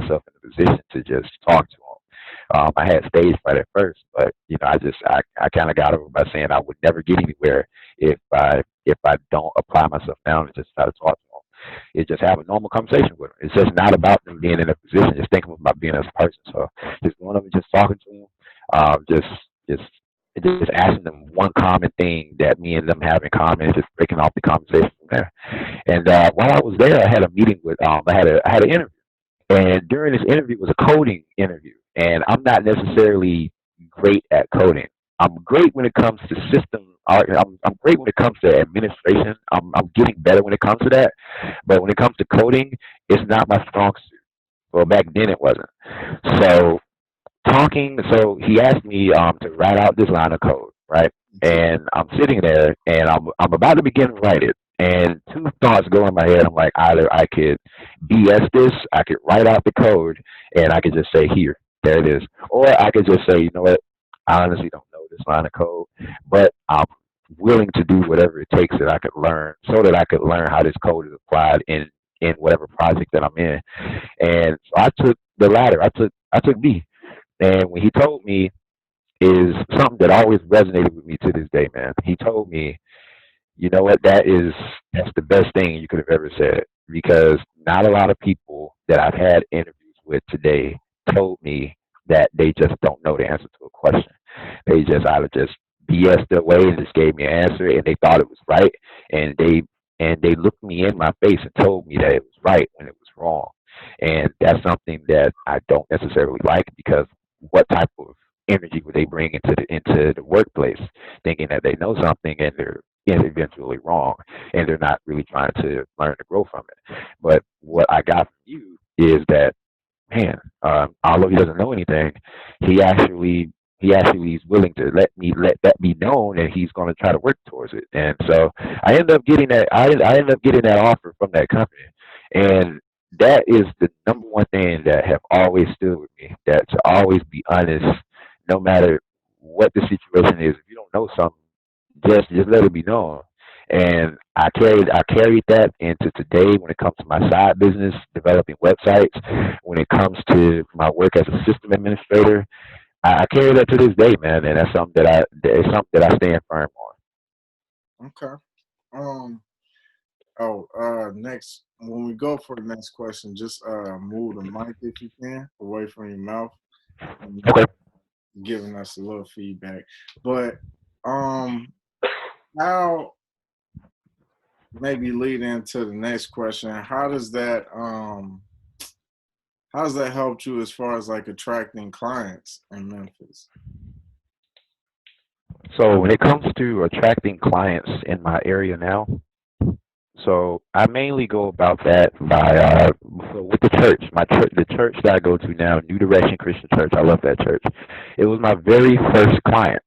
myself in a position to just talk to him. I had stage fright at first, but I kind of got over by saying I would never get anywhere if I don't apply myself down and just try to talk to them. It's just have a normal conversation with them. It's just not about them being in a position. Just think about being as a person. So just going up and just talking to them, just just asking them one common thing that me and them have in common, and just breaking off the conversation from there. And while I was there, I had a meeting with I had an interview, and during this interview was a coding interview, and I'm not necessarily great at coding. I'm great when it comes to system. I'm great when it comes to administration. I'm getting better when it comes to that, but when it comes to coding, it's not my strong suit. Well, back then it wasn't. So so he asked me to write out this line of code, right? And I'm sitting there and I'm about to begin to write it. And two thoughts go in my head. I'm like, either I could BS this, I could write out the code, and I could just say, here, there it is. Or I could just say, you know what, I honestly don't know this line of code, but I'm willing to do whatever it takes that I could learn so that I could learn how this code is applied in whatever project that I'm in. And so I took the latter. I took B. And when he told me is something that always resonated with me to this day, man. He told me, you know what, that's the best thing you could have ever said, because not a lot of people that I've had interviews with today told me that they just don't know the answer to a question. They just either just BS their way and just gave me an answer and they thought it was right, and they looked me in my face and told me that it was right when it was wrong. And that's something that I don't necessarily like, because what type of energy would they bring into the workplace, thinking that they know something and they're eventually wrong, and they're not really trying to learn to grow from it. But what I got from you is that, man, although he doesn't know anything, he actually is willing to let that be known, and he's going to try to work towards it. And so I ended up getting that. I ended up getting that offer from that company, and that is the number one thing that have always stood with me. That to always be honest, no matter what the situation is. If you don't know something, just let it be known. And I carried that into today when it comes to my side business, developing websites. When it comes to my work as a system administrator, I carry that to this day, man. And that's something that I stand firm Okay. Um. Next, when we go for the next question, just move the mic if you can away from your mouth, and on. Okay. giving us a little feedback. But um, how maybe lead into the next question? How does that help you as far as like attracting clients in Memphis? So when it comes to attracting clients in my area now, so I mainly go about that by so with the church. The church that I go to now, New Direction Christian Church. I love that church. It was my very first client,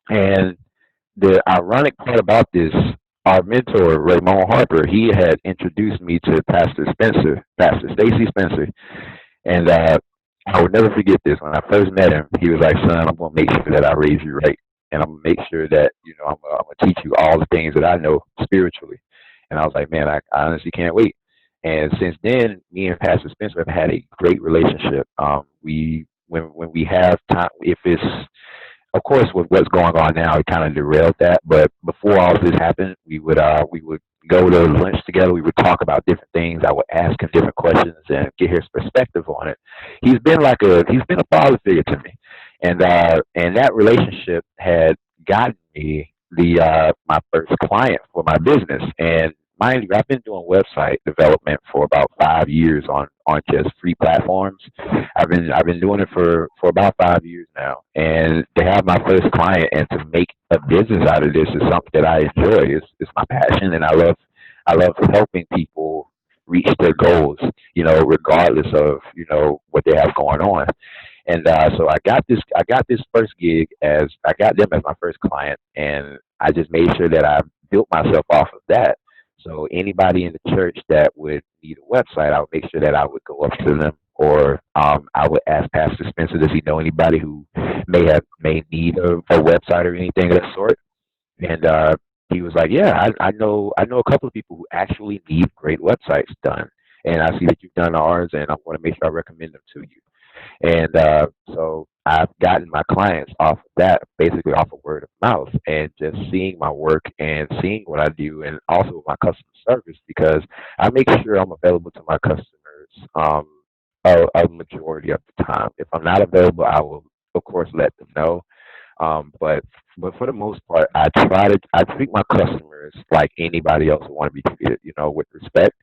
and the ironic part about this, our mentor Raymond Harper, he had introduced me to Pastor Stacy Spencer, and I would never forget this. When I first met him, he was like, "Son, I'm gonna make sure that I raise you right, and I'm gonna make sure that I'm gonna teach you all the things that I know spiritually." And I was like, "Man, I honestly can't wait." And since then, me and Pastor Spencer have had a great relationship. We when we have time, if it's of course, with what's going on now, it kind of derailed that. But before all this happened, we would go to lunch together. We would talk about different things. I would ask him different questions and get his perspective on it. He's been a father figure to me, and that relationship had gotten me the my first client for my business. And mind you, I've been doing website development for about 5 years on just free platforms. I've been doing it for about 5 years now, and to have my first client and to make a business out of this is something that I enjoy. It's my passion, and I love helping people reach their goals. Regardless of what they have going on. And so I got this first gig as I got them as my first client, and I just made sure that I built myself off of that. So anybody in the church that would need a website, I would make sure that I would go up to them, or I would ask Pastor Spencer, does he know anybody who may need a website or anything of that sort? And he was like, yeah, I know a couple of people who actually need great websites done. and I see that you've done ours, and I want to make sure I recommend them to you. And so I've gotten my clients off of that, basically off of word of mouth, and just seeing my work and seeing what I do, and also my customer service, because I make sure I'm available to my customers a majority of the time. If I'm not available, I will, of course, let them know. But for the most part, I treat my customers like anybody else would want to be treated, with respect,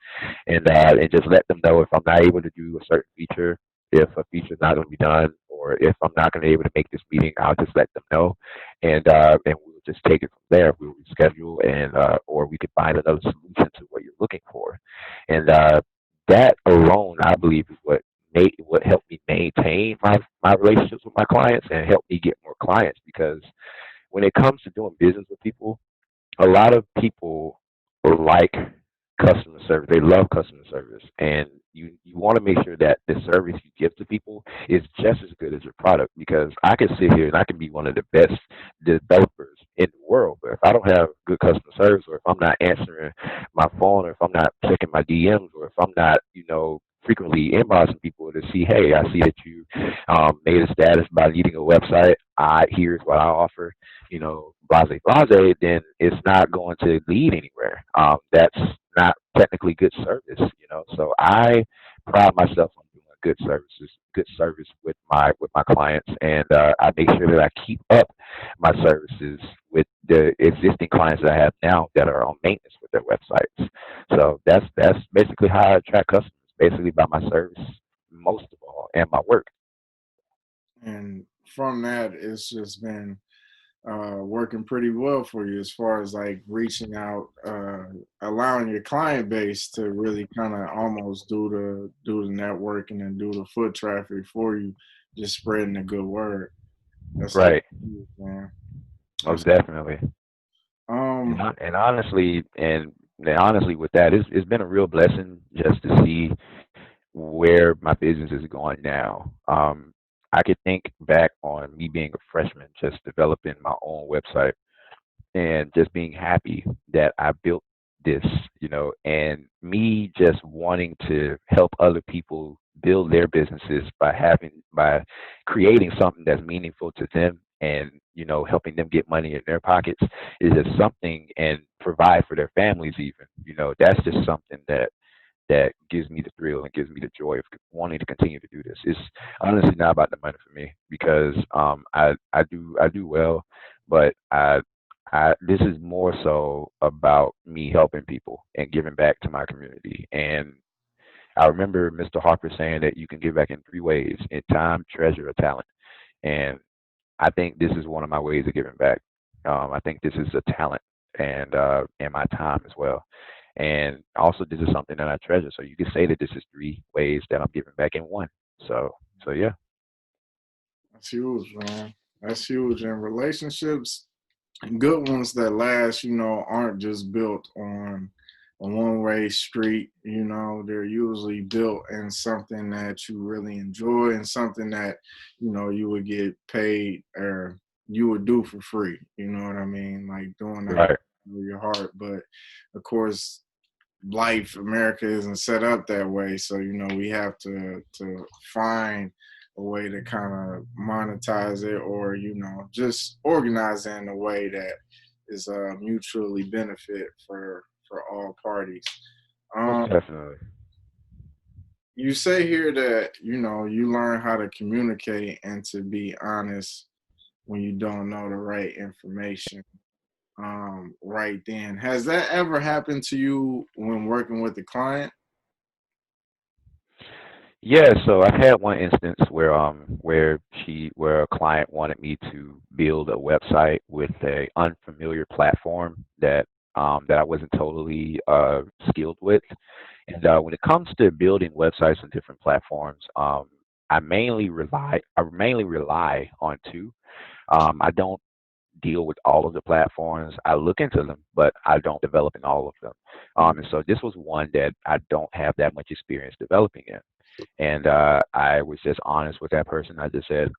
and just let them know if I'm not able to do a certain feature, if a feature is not going to be done, or if I'm not going to be able to make this meeting, I'll just let them know, and we'll just take it from there. We'll reschedule, and or we could find another solution to what you're looking for, and that alone, I believe, is what helped me maintain my relationships with my clients and help me get more clients, because when it comes to doing business with people, a lot of people like customer service. They love customer service, and you want to make sure that the service you give to people is just as good as your product. Because I can sit here and I can be one of the best developers in the world, but if I don't have good customer service, or if I'm not answering my phone, or if I'm not checking my DMs, or if I'm not, frequently inboxing people to see, hey, I see that you made a status by needing a website. Here's what I offer, blase blase, then it's not going to lead anywhere. That's not technically good service, So I pride myself on doing good service with my clients, and I make sure that I keep up my services with the existing clients that I have now that are on maintenance with their websites. So that's basically how I attract customers, basically by my service, most of all, and my work. And from that, it's just been working pretty well for you as far as like reaching out, allowing your client base to really kind of almost do the networking and do the foot traffic for you, just spreading the good word. That's so Right. cool, man. Most That's, definitely. And, um, hon- and honestly, and honestly, with that, it's been a real blessing just to see where my business is going now. I could think back on me being a freshman, just developing my own website, and just being happy that I built this, and me just wanting to help other people build their businesses by creating something that's meaningful to them, and helping them get money in their pockets is just something, and provide for their families even. That's just something that gives me the thrill and gives me the joy of wanting to continue to do this. It's honestly not about the money for me, because I do well, but I this is more so about me helping people and giving back to my community. And I remember Mr. Harper saying that you can give back in three ways: in time, treasure, or talent. And I think this is one of my ways of giving back. I think this is a talent, and my time as well. And also, this is something that I treasure. So you could say that this is three ways that I'm giving back in one. So yeah. that's huge, man. That's huge. And relationships, good ones that last, aren't just built on a one-way street. They're usually built in something that you really enjoy, and something that you would get paid, or you would do for free. You know what I mean? Like doing that Right. with your heart. But of course, life, America isn't set up that way. So we have to find a way to kind of monetize it, or just organize it in a way that is mutually benefit for all parties. Most Um, definitely. you say here that you learn how to communicate and to be honest when you don't know the right information. Right then, has that ever happened to you when working with a client? Yeah, so I've had one instance where a client wanted me to build a website with a unfamiliar platform that I wasn't totally skilled with. And when it comes to building websites on different platforms, I mainly rely on two. I don't deal with all of the platforms. I look into them, but I don't develop in all of them. And so this was one that I don't have that much experience developing in. And I was just honest with that person. I just said,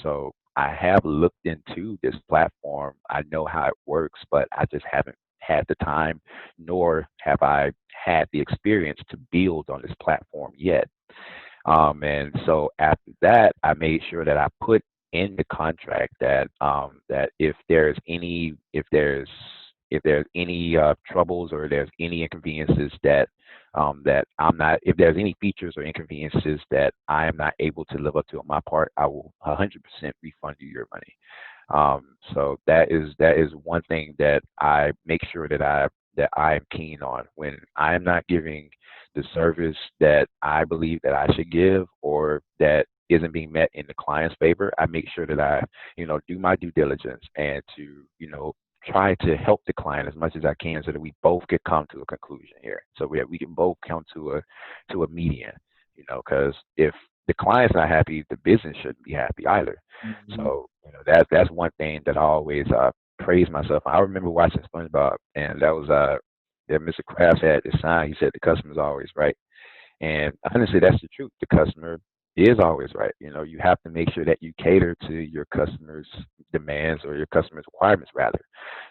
so I have looked into this platform. I know how it works, but I just haven't had the time, nor have I had the experience to build on this platform yet. And so after that, I made sure that I put in the contract that that if there's any troubles or there's any inconveniences that I'm not, if there's any features or inconveniences that I am not able to live up to on my part, I will 100% refund you your money. So that is one thing that I make sure that I am keen on when I am not giving the service that I believe that I should give or that isn't being met in the client's favor. I make sure that I, do my due diligence and to, try to help the client as much as I can so that we both could come to a conclusion here. So we can both come to a median, because if the client's not happy, the business shouldn't be happy either. Mhm. So that's one thing that I always praise myself. I remember watching SpongeBob, and that Mr. Krabs had this sign. He said the customer's always right, and honestly, that's the truth. The customer is always right. You have to make sure that you cater to your customers' demands or your customers' requirements rather.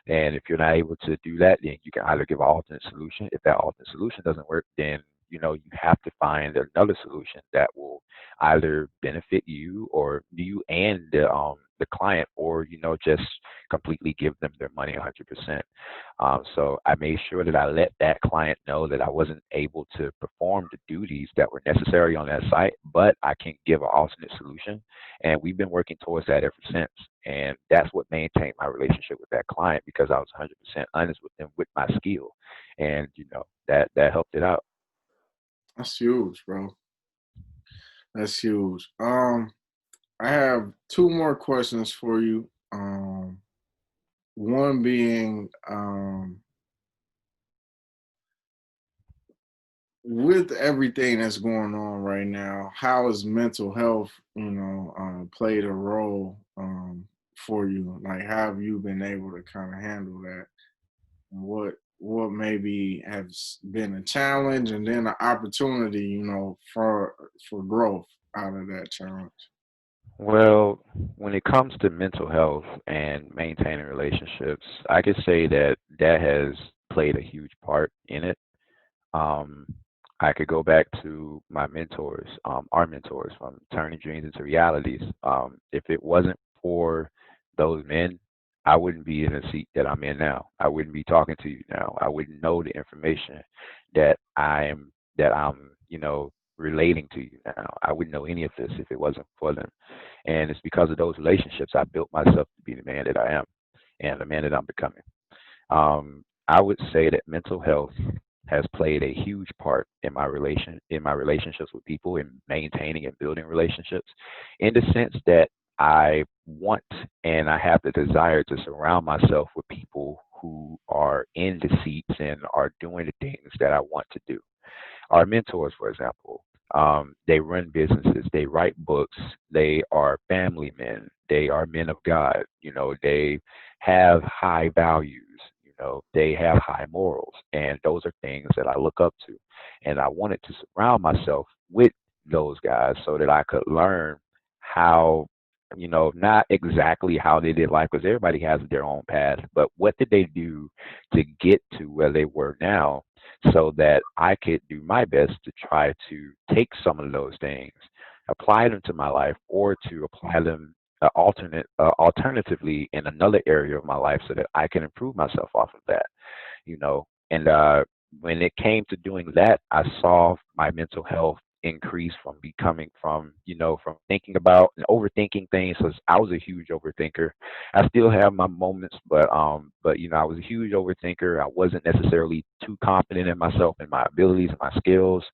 And if you're not able to do that, then you can either give an alternate solution. If that alternate solution doesn't work, then you have to find another solution that will either benefit you or you and the client, or just completely give them their money 100%. So I made sure that I let that client know that I wasn't able to perform the duties that were necessary on that site, but I can give an alternate solution. And we've been working towards that ever since. And that's what maintained my relationship with that client because I was 100% honest with them with my skill. And, that helped it out. That's huge, bro. That's huge. I have two more questions for you. One being, with everything that's going on right now, how has mental health, played a role for you? Like, how have you been able to kind of handle that? And what maybe has been a challenge, and then an opportunity, for growth out of that challenge? Well, when it comes to mental health and maintaining relationships, I could say that that has played a huge part in it. Um, I could go back to my mentors, our mentors from turning dreams into realities. If it wasn't for those men, I wouldn't be in the seat that I'm in now. I wouldn't be talking to you now. I wouldn't know the information that I'm, relating to you now. I wouldn't know any of this if it wasn't for them. And it's because of those relationships I built myself to be the man that I am and the man that I'm becoming. I would say that mental health has played a huge part in my relationships with people in maintaining and building relationships, in the sense that I want and I have the desire to surround myself with people who are in the seats and are doing the things that I want to do. Our mentors, for example, they run businesses, they write books, they are family men, they are men of God, they have high values, they have high morals, and those are things that I look up to. And I wanted to surround myself with those guys so that I could learn how, not exactly how they did life, because everybody has their own path, but what did they do to get to where they were now so that I could do my best to try to take some of those things, apply them to my life, or to apply them alternatively in another area of my life so that I can improve myself off of that, And when it came to doing that, I saw my mental health increase from becoming from thinking about and overthinking things. Because I was a huge overthinker. I still have my moments, but I was a huge overthinker. I wasn't necessarily too confident in myself and my abilities and my skills.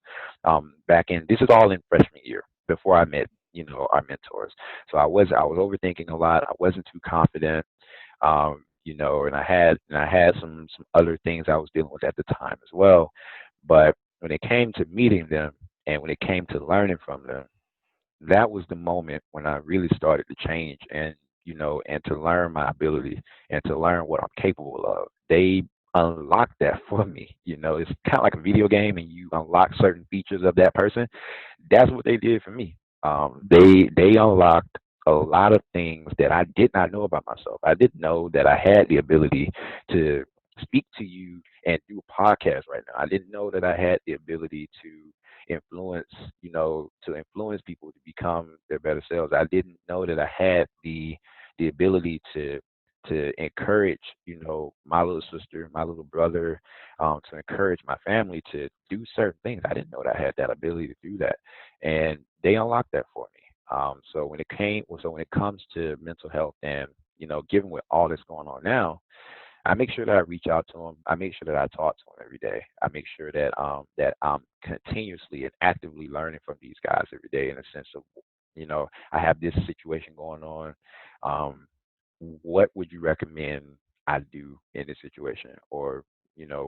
Back in This is all in freshman year before I met our mentors. So I was overthinking a lot. I wasn't too confident, and I had some other things I was dealing with at the time as well. But when it came to meeting them and when it came to learning from them, that was the moment when I really started to change and to learn my ability and to learn what I'm capable of. They unlocked that for me. It's kind of like a video game and you unlock certain features of that person. That's what they did for me. They unlocked a lot of things that I did not know about myself. I didn't know that I had the ability to speak to you and do a podcast right now. I didn't know that I had the ability to influence, to influence people to become their better selves. I didn't know that I had the ability to encourage, my little sister, my little brother, to encourage my family to do certain things. I didn't know that I had that ability to do that, and they unlocked that for me. So when it comes to mental health and given with all that's going on now, I make sure that I reach out to them. I make sure that I talk to them every day. I make sure that I'm continuously and actively learning from these guys every day in a sense of, I have this situation going on. Um, what would you recommend I do in this situation? Or,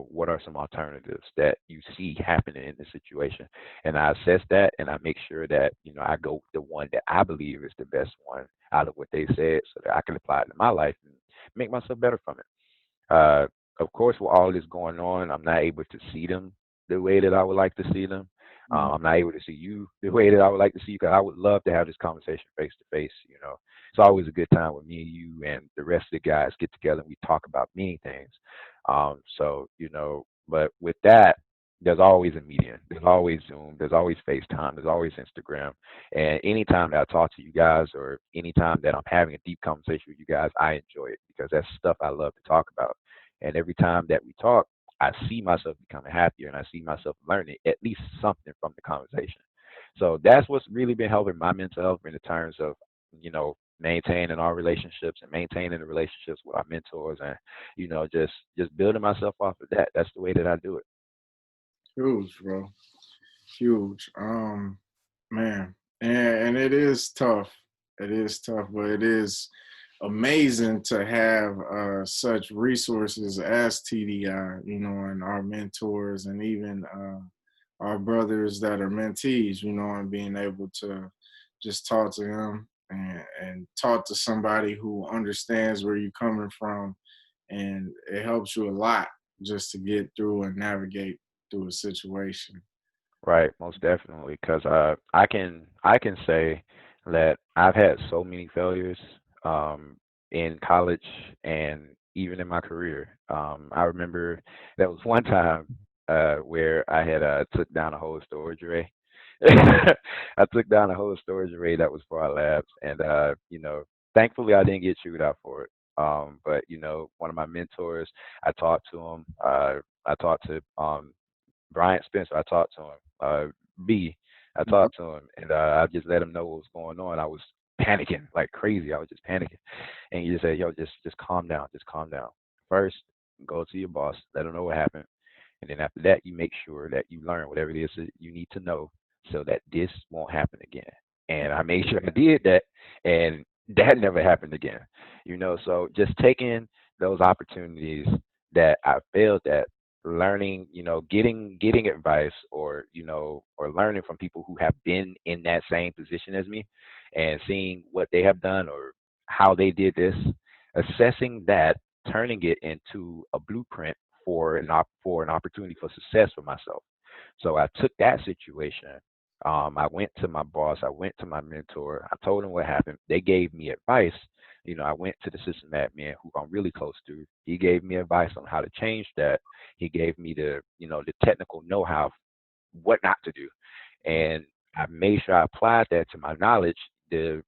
what are some alternatives that you see happening in this situation? And I assess that and I make sure that, I go with the one that I believe is the best one out of what they said so that I can apply it to my life and make myself better from it. Uh, of course, with all this going on, I'm not able to see them the way that I would like to see them. I'm not able to see you the way that I would like to see you because I would love to have this conversation face to face. It's always a good time when me and you and the rest of the guys get together and we talk about many things. But with that, there's always a medium. There's always Zoom. There's always FaceTime. There's always Instagram. And anytime that I talk to you guys or anytime that I'm having a deep conversation with you guys, I enjoy it because that's stuff I love to talk about. And every time that we talk, I see myself becoming happier and I see myself learning at least something from the conversation. So that's what's really been helping my mental health in the terms of, maintaining our relationships and maintaining the relationships with our mentors and, just building myself off of that. That's the way that I do it. Huge, bro. Huge. Man, and it is tough. It is tough, but it is amazing to have such resources as TDI, and our mentors, and even our brothers that are mentees, and being able to just talk to them and talk to somebody who understands where you're coming from, and it helps you a lot just to get through and navigate through a situation. Right, most definitely. Because I can say that I've had so many failures in college and even in my career. I remember there was one time where I had took down a whole storage array. I took down a whole storage array that was for our labs, and thankfully I didn't get chewed out for it. But one of my mentors, I talked to him. I talked to Brian Spencer, I talked to him. B, I talked to him, and I just let him know what was going on. I was panicking like crazy. I was just panicking, and he just said, "Yo, just calm down. Just calm down. First, go to your boss, let him know what happened, and then after that, you make sure that you learn whatever it is that you need to know so that this won't happen again." And I made sure I did that, and that never happened again. So just taking those opportunities that I failed at, learning, getting advice or or learning from people who have been in that same position as me and seeing what they have done or how they did this, assessing that, turning it into a blueprint for an opportunity for success for myself. So I took that situation. I went to my boss. I went to my mentor. I told them what happened. They gave me advice. I went to the system admin who I'm really close to. He gave me advice on how to change that. He gave me the technical know-how what not to do, and I made sure I applied that to my knowledge, the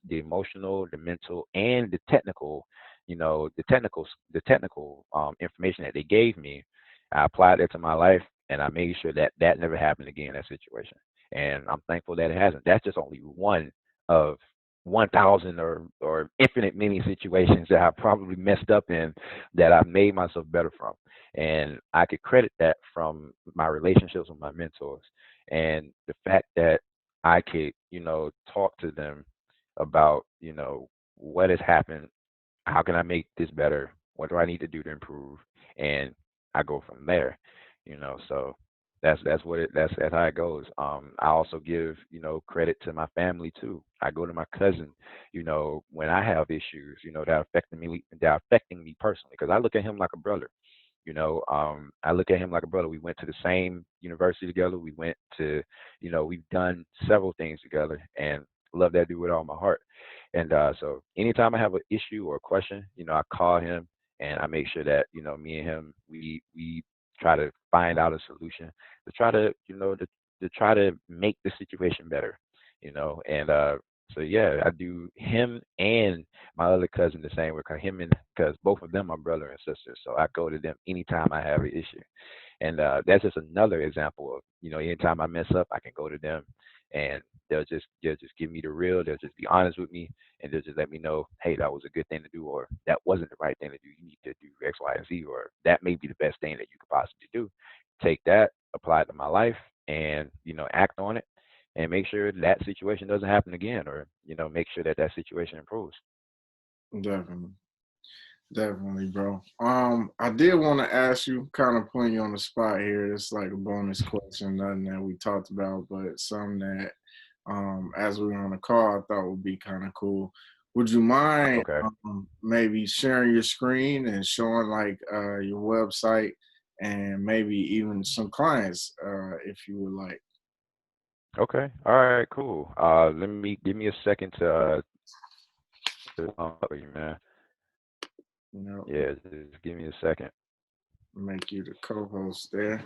emotional, the mental, and the technical, the technical information that they gave me. I applied that to my life, and I made sure that that never happened again in that situation. And I'm thankful that it hasn't. That's just only one of 1,000 or infinite many situations that I probably messed up in that I've made myself better from. And I could credit that from my relationships with my mentors and the fact that I could, talk to them about, what has happened, how can I make this better, what do I need to do to improve, and I go from there, So that's what that's how it goes. I also give credit to my family too. I go to my cousin, when I have issues, that are affecting me personally, because I look at him like a brother. I look at him like a brother. We went to the same university together. We went to, we've done several things together, and love that dude with all my heart. And so anytime I have an issue or a question, I call him and I make sure that me and him we try to find out a solution to try to to try to make the situation better, and so yeah, I do him and my other cousin the same way. 'Cause him and because both of them are brother and sister, so I go to them anytime I have an issue. And that's just another example of, anytime I mess up, I can go to them and they'll just give me the real. They'll just be honest with me and they'll just let me know, hey, that was a good thing to do, or that wasn't the right thing to do. You need to do X, Y, and Z, or that may be the best thing that you could possibly do. Take that, apply it to my life, and act on it, and make sure that situation doesn't happen again, or make sure that that situation improves. Definitely. Definitely, bro. I did want to ask you, kind of putting you on the spot here. It's like a bonus question, nothing that we talked about, but something that, as we were on the call, I thought would be kind of cool. Would you mind Okay. maybe sharing your screen and showing like your website and maybe even some clients, if you would like? Okay. All right. Cool. Let me give me a second to you, man. You know, Yeah, just give me a second. make you the co-host there.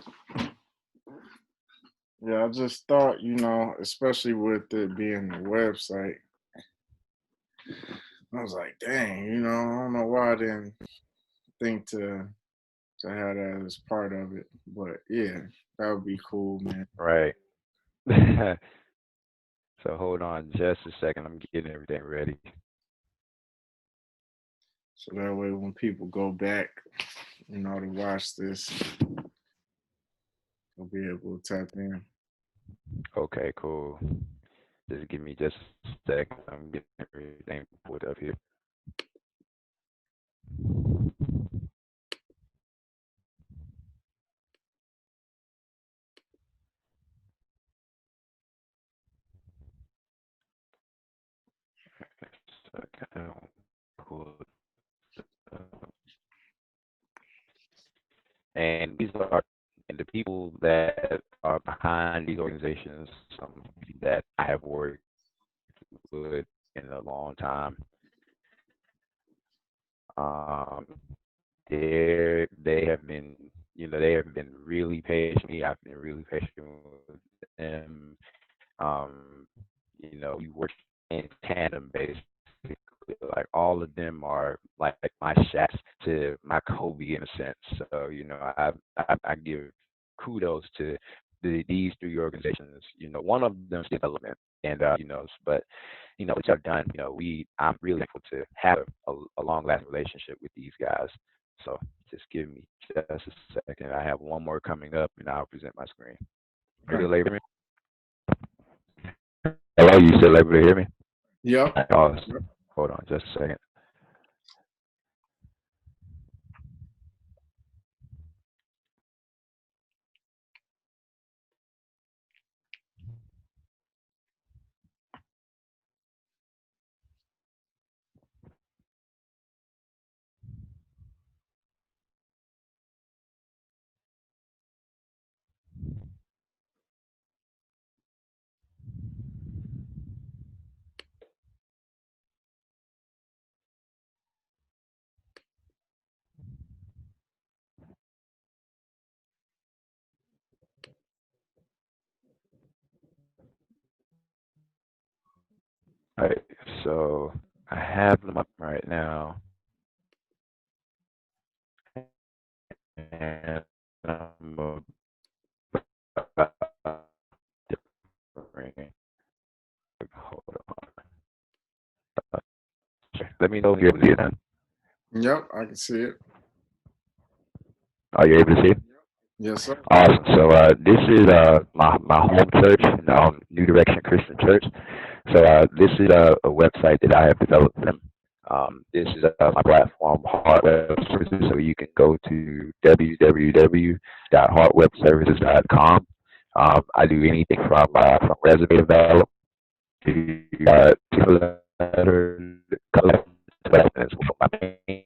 Yeah, I just thought, especially with it being the website, I was like, dang, I don't know why I didn't think to have that as part of it. But yeah, that would be cool, man. Right. So hold on just a second. I'm getting everything ready. So that way when people go back, to watch this, they'll be able to tap in. Okay, cool. Just give me just a second. I'm getting everything pulled up here. Second. Pull it up. And these are and the people that are behind these organizations, some that I have worked with in a long time. Um, they have been, they have been really patient with me. I've been really patient with them. Um, we work in tandem basically. Like all of them are like my Shaqs to my Kobe in a sense. So I give kudos to these three organizations. One of them is development, and but what y'all done. I'm really thankful to have a long lasting relationship with these guys. So just give me just a second. I have one more coming up, and I'll present my screen. Are Okay. you able to hear me? Hello, you still able to hear me? Yep. Oh, Yep. hold on just a second. All right, so I have them up right now, and I'm about to bring. Hold on. Let me know if you're able to see it. Then. Yep, I can see it. Are you able to see it? Yes, sir. Awesome. So this is my home church, New Direction Christian Church. So this is a website that I have developed for them. This is my platform, Hart Web Services. So you can go to www.hartwebservices.com. I do anything from resume development to letter collections. My main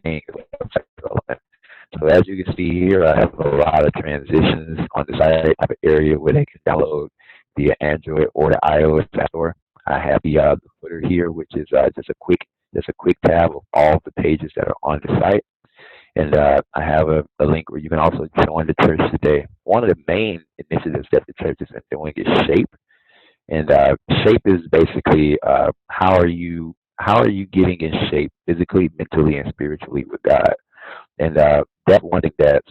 thing is website development. So as you can see here, I have a lot of transitions on the site. I have an area where they can download via Android or the iOS App Store. I have the footer here, which is just a quick, There's a quick tab of all the pages that are on the site. And I have a link where you can also join the church today. One of the main initiatives that the church has been doing is Shape, and Shape is basically how are you getting in shape physically, mentally, and spiritually with God. And that's one thing that's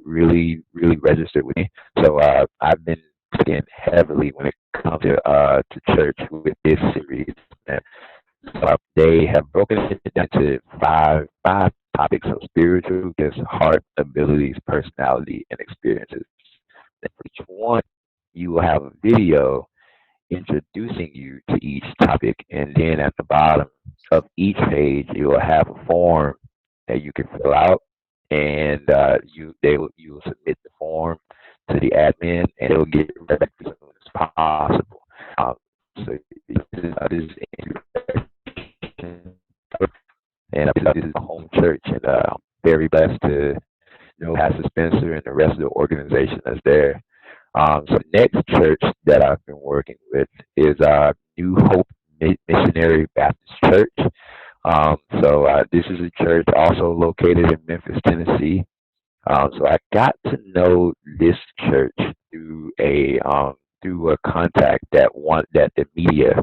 really registered with me. So I've been studying heavily when it comes to church with this series. And they have broken it down to five topics: so spiritual gifts, heart, abilities, personality, and experiences. And for each one, you will have a video introducing you to each topic, and then at the bottom of each page, you will have a form that you can fill out, and you will submit the form to the admin, and it will get right back to you as soon as possible. Um, so this is introduction, and this is a home church, and I'm very blessed to know Pastor Spencer and the rest of the organization that's there. So the next church that I've been working with is New Hope Missionary Baptist Church. So this is a church also located in Memphis, Tennessee. So I got to know this church through a contact that the media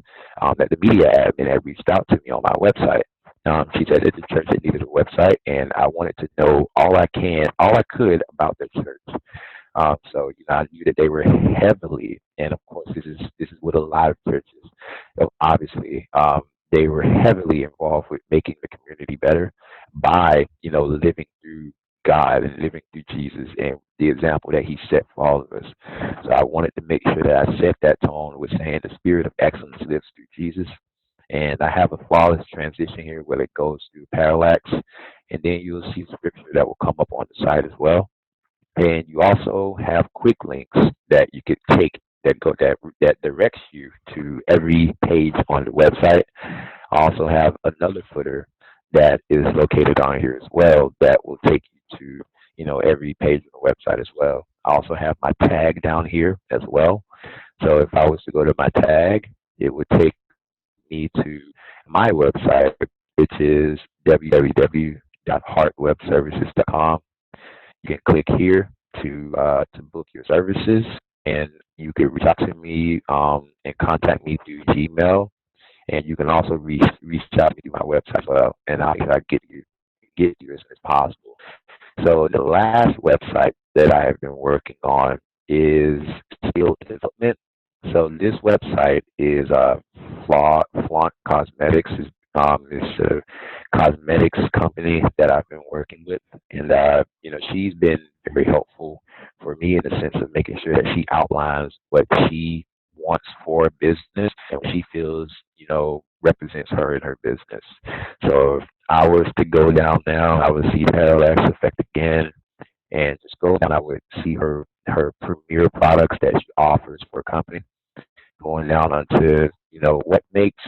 admin had reached out to me on my website. She said it's a church that needed a website, and I wanted to know all I could about the church. So I knew that they were heavily, and of course this is with a lot of churches. Obviously, they were heavily involved with making the community better by living through God and living through Jesus and the example that He set for all of us. So I wanted to make sure that I set that tone with saying the spirit of excellence lives through Jesus. And I have a flawless transition here where it goes through parallax, and then you'll see scripture that will come up on the side as well. And you also have quick links that you could take that directs you to every page on the website. I also have another footer that is located on here as well that will take you to every page on the website as well. I also have my tag down here as well. So if I was to go to my tag, it would take me to my website, which is www.heartwebservices.com. You can click here to book your services, and you can reach out to me and contact me through Gmail, and you can also reach out to me through my website as well, and I'll try to get you as soon as possible. So the last website that I have been working on is skill development. So this website is Flaunt Cosmetics. It's a cosmetics company that I've been working with, and she's been very helpful for me in the sense of making sure that she outlines what she wants for a business and what she feels represents her in her business. So if I was to go down now, I would see Parallax Effect again, and just go down, I would see her premier products that she offers for a company, going down onto what makes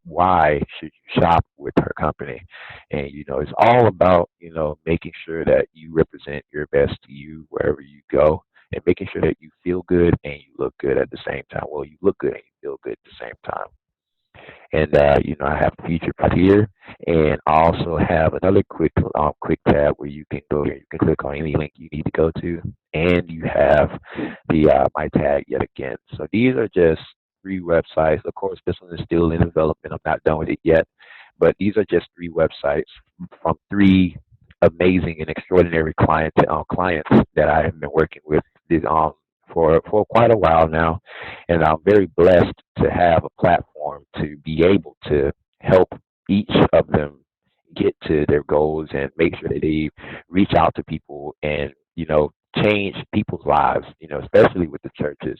why should you shop with her company. And it's all about making sure that you represent your best to you wherever you go, and making sure that you feel good and you look good at the same time. Well, you look good and you feel good at the same time. And I have featured right here, and I also have another quick tab where you can go here. You can click on any link you need to go to, and you have the my tag yet again. So these are just three websites. Of course, this one is still in development. I'm not done with it yet, but these are just three websites from three amazing and extraordinary clients that I have been working with for quite a while now, and I'm very blessed to have a platform to be able to help each of them get to their goals and make sure that they reach out to people and change people's lives. Especially with the churches.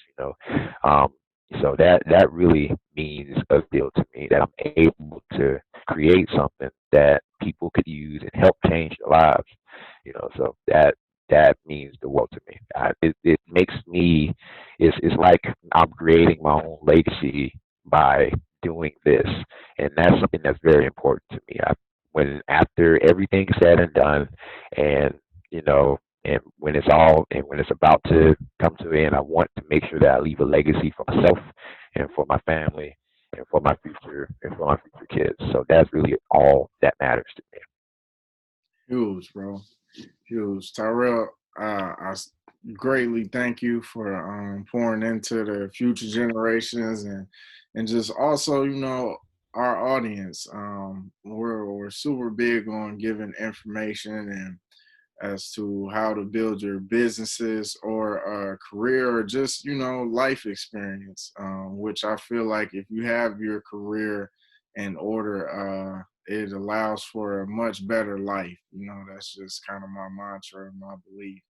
Um, so that really means a deal to me that I'm able to create something that people could use and help change their lives. So that means the world to me. It makes me, it's like I'm creating my own legacy by doing this, and that's something that's very important to me. When after everything's said and done, and and when it's about to come to an end, I want to make sure that I leave a legacy for myself and for my family, and for my future kids. So that's really all that matters to me. Huge, bro. Huge. Tyrell, greatly thank you for pouring into the future generations and just also, our audience. We're super big on giving information and as to how to build your businesses or a career or just life experience, which I feel like if you have your career in order, it allows for a much better life. That's just kind of my mantra and my belief.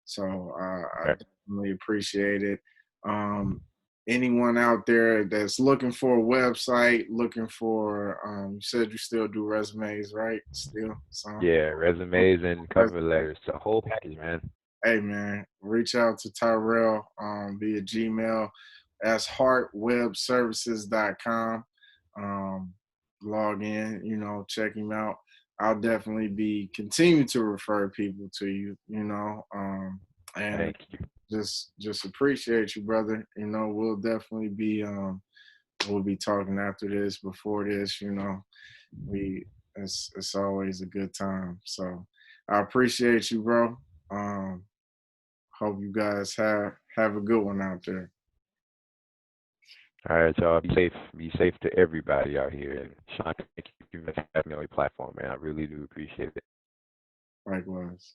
So I Okay. definitely appreciate it. um, Anyone out there that's looking for a website, looking for you said you still do resumes, right? Still some. Yeah, resumes and cover letters, the whole package, man. Hey man, reach out to Tyrell via Gmail. That's heartwebservices.com. Um, Log in, check him out. I'll definitely be continue to refer people to you, and Thank you. just appreciate you, brother. We'll definitely be we'll be talking after this, before this, we it's always a good time. So I appreciate you, bro. Um, Hope you guys have a good one out there. All right, y'all. Be safe. Be safe to everybody out here. And Sean, thank you for having me on your platform, man. I really do appreciate it. Likewise.